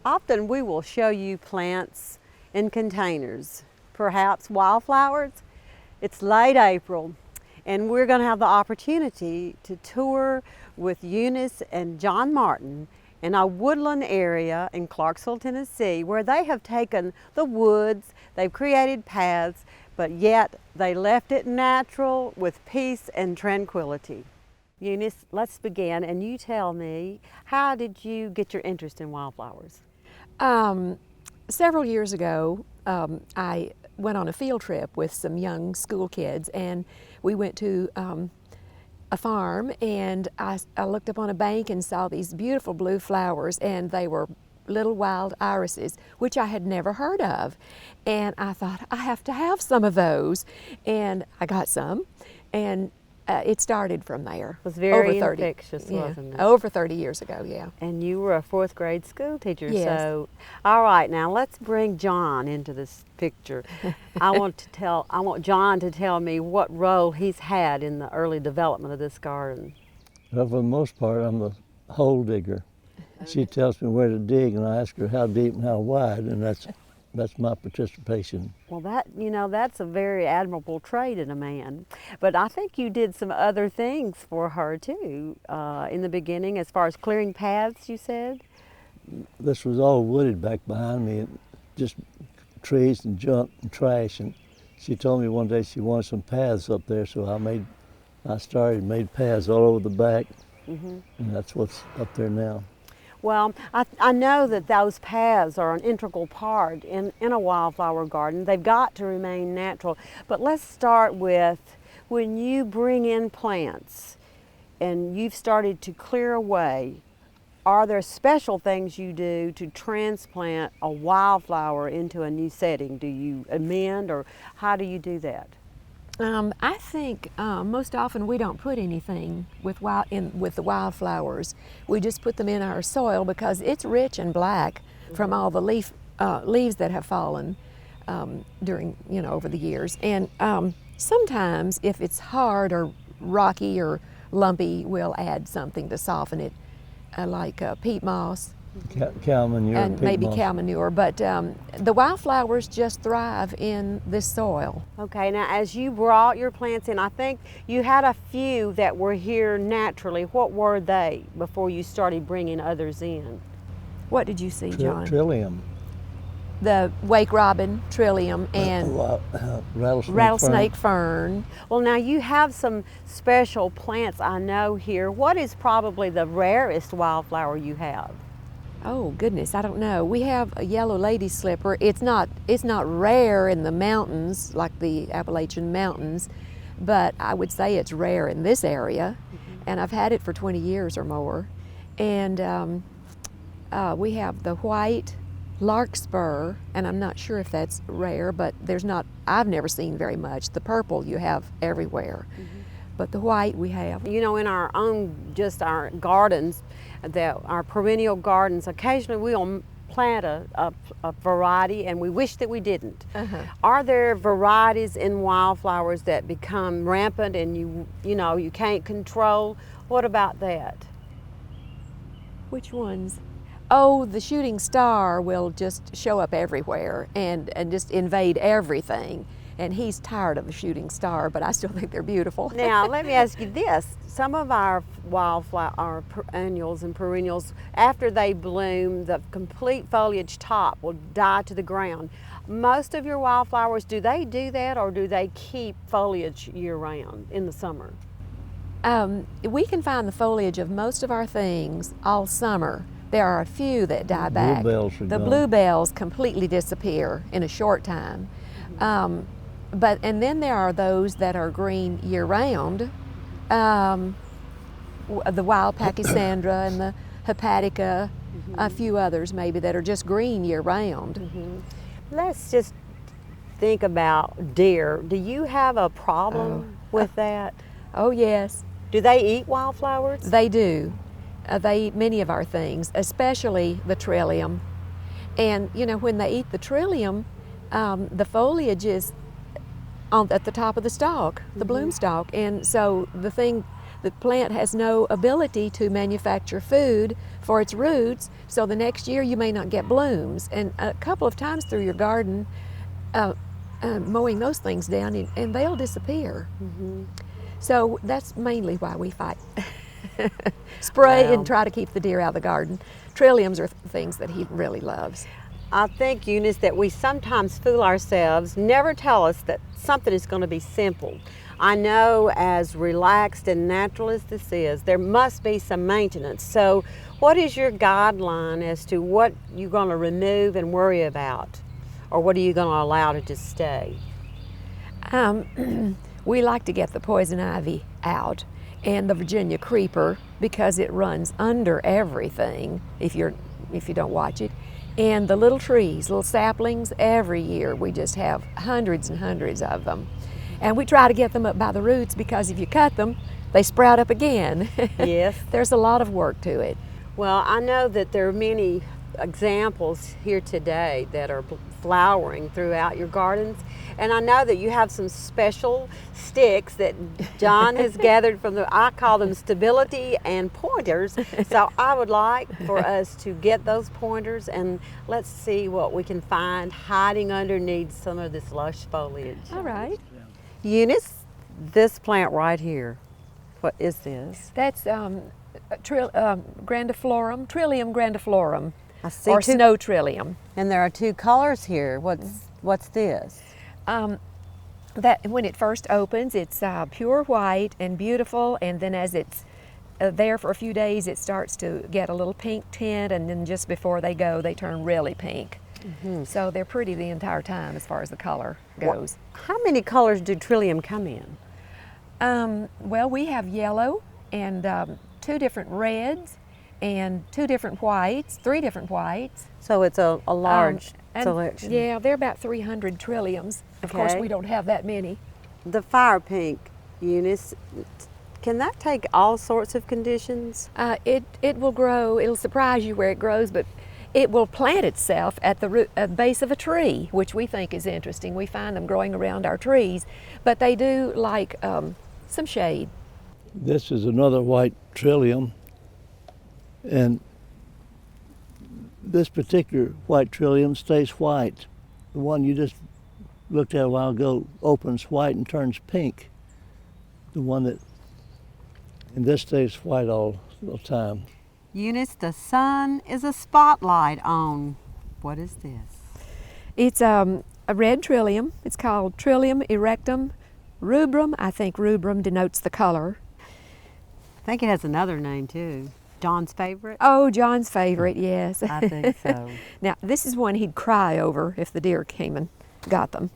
Often we will show you plants in containers, perhaps wildflowers. It's late April, and we're going to have the opportunity to tour with Eunice and John Martin in a woodland area in Clarksville, Tennessee, where they have taken the woods, they've created paths, but yet they left it natural with peace and tranquility. Eunice, let's begin, and you tell me, how did you get your interest in wildflowers? Several years ago, I went on a field trip with some young school kids, and we went to a farm, and I looked up on a bank and saw these beautiful blue flowers, and they were little wild irises, which I had never heard of. And I thought, I have to have some of those. And I got some, and it started from there. It was very infectious, wasn't it? Over 30 years ago, yeah. And you were a 4th grade school teacher, yes. So, all right, now let's bring John into this picture. I want John to tell me what role he's had in the early development of this garden. Well, for the most part, I'm the hole digger. She tells me where to dig, and I ask her how deep and how wide, and that's my participation. Well, that's a very admirable trait in a man. But I think you did some other things for her too in the beginning, as far as clearing paths, you said? This was all wooded back behind me, and just trees and junk and trash. And she told me one day she wanted some paths up there, so I made paths all over the back, and that's what's up there now. Well, I know that those paths are an integral part in a wildflower garden. They've got to remain natural. But let's start with when you bring in plants and you've started to clear away, are there special things you do to transplant a wildflower into a new setting? Do you amend, or how do you do that? I think most often we don't put anything with the wildflowers. We just put them in our soil because it's rich and black from all the leaves that have fallen during, over the years. And sometimes if it's hard or rocky or lumpy, we'll add something to soften it, like peat moss. Cow manure. And maybe cow manure, but the wildflowers just thrive in this soil. Okay, now as you brought your plants in, I think you had a few that were here naturally. What were they before you started bringing others in? What did you see, John? Trillium. The wake robin, trillium, and rattlesnake fern. Well, now you have some special plants I know here. What is probably the rarest wildflower you have? Oh goodness, I don't know. We have a yellow lady slipper. It's not rare in the mountains like the Appalachian Mountains, but I would say it's rare in this area, and I've had it for 20 years or more. And we have the white larkspur, and I'm not sure if that's rare, but I've never seen very much. The purple you have everywhere. But the white we have. In our our gardens, our perennial gardens, occasionally we'll plant a variety, and we wish that we didn't. Are there varieties in wildflowers that become rampant and you can't control? What about that? Which ones? Oh, the shooting star will just show up everywhere and just invade everything. And he's tired of the shooting star, but I still think they're beautiful. Now, let me ask you this. Some of our our annuals and perennials, after they bloom, the complete foliage top will die to the ground. Most of your wildflowers, do they do that, or do they keep foliage year-round in the summer? We can find the foliage of most of our things all summer. There are a few that die back. The bluebells completely disappear in a short time. And then there are those that are green year-round, the wild pachysandra and the hepatica, a few others maybe that are just green year-round. Let's just think about deer. Do you have a problem with that? Oh yes. Do they eat wildflowers? They do. They eat many of our things, especially the trillium. And when they eat the trillium, the foliage is at the top of the stalk, the bloom stalk, and so the thing the plant has no ability to manufacture food for its roots, so the next year you may not get blooms. And a couple of times through your garden, mowing those things down and they'll disappear. So that's mainly why we fight. Spray Wow. and try to keep the deer out of the garden. Trilliums are things that he really loves. I think, Eunice, that we sometimes fool ourselves, never tell us that something is going to be simple. I know, as relaxed and natural as this is, there must be some maintenance. So what is your guideline as to what you're going to remove and worry about? Or what are you going to allow to just stay? We like to get the poison ivy out and the Virginia creeper because it runs under everything if you don't watch it. And the little trees, little saplings, every year we just have hundreds and hundreds of them. And we try to get them up by the roots because if you cut them, they sprout up again. Yes. There's a lot of work to it. Well, I know that there are many examples here today that are flowering throughout your gardens, and I know that you have some special sticks that John has gathered from I call them stability and pointers. So I would like for us to get those pointers and let's see what we can find hiding underneath some of this lush foliage. All right. Eunice, this plant right here, what is this? That's grandiflorum, Trillium grandiflorum, I see or two, snow trillium. and there are two colors here. What's this? That when it first opens, it's pure white and beautiful, and then as it's there for a few days, it starts to get a little pink tint, and then just before they go, they turn really pink. So they're pretty the entire time as far as the color goes. How many colors do Trillium come in? Well, we have yellow and 2 different reds and 2 different whites, 3 different whites. So it's a large And, selection. Yeah, they're about 300 trilliums. Of course, Okay. we don't have that many. The fire pink, Eunice, can that take all sorts of conditions? It will grow. It'll surprise you where it grows, but it will plant itself at the base of a tree, which we think is interesting. We find them growing around our trees, but they do like some shade. This is another white trillium, and this particular white trillium stays white. The one you just looked at a while ago opens white and turns pink. And this stays white all the time. Eunice, the sun is a spotlight on, what is this? It's a red trillium. It's called Trillium erectum rubrum. I think rubrum denotes the color. I think it has another name too. John's favorite? Oh, John's favorite, yes. I think so. Now, this is one he'd cry over if the deer came and got them.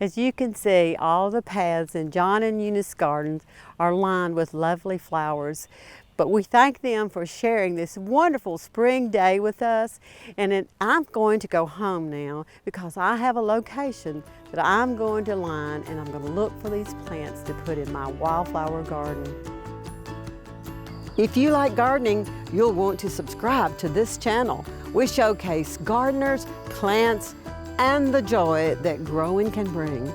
As you can see, all the paths in John and Eunice gardens are lined with lovely flowers. But we thank them for sharing this wonderful spring day with us. And I'm going to go home now because I have a location that I'm going to line, and I'm going to look for these plants to put in my wildflower garden. If you like gardening, you'll want to subscribe to this channel. We showcase gardeners, plants, and the joy that growing can bring.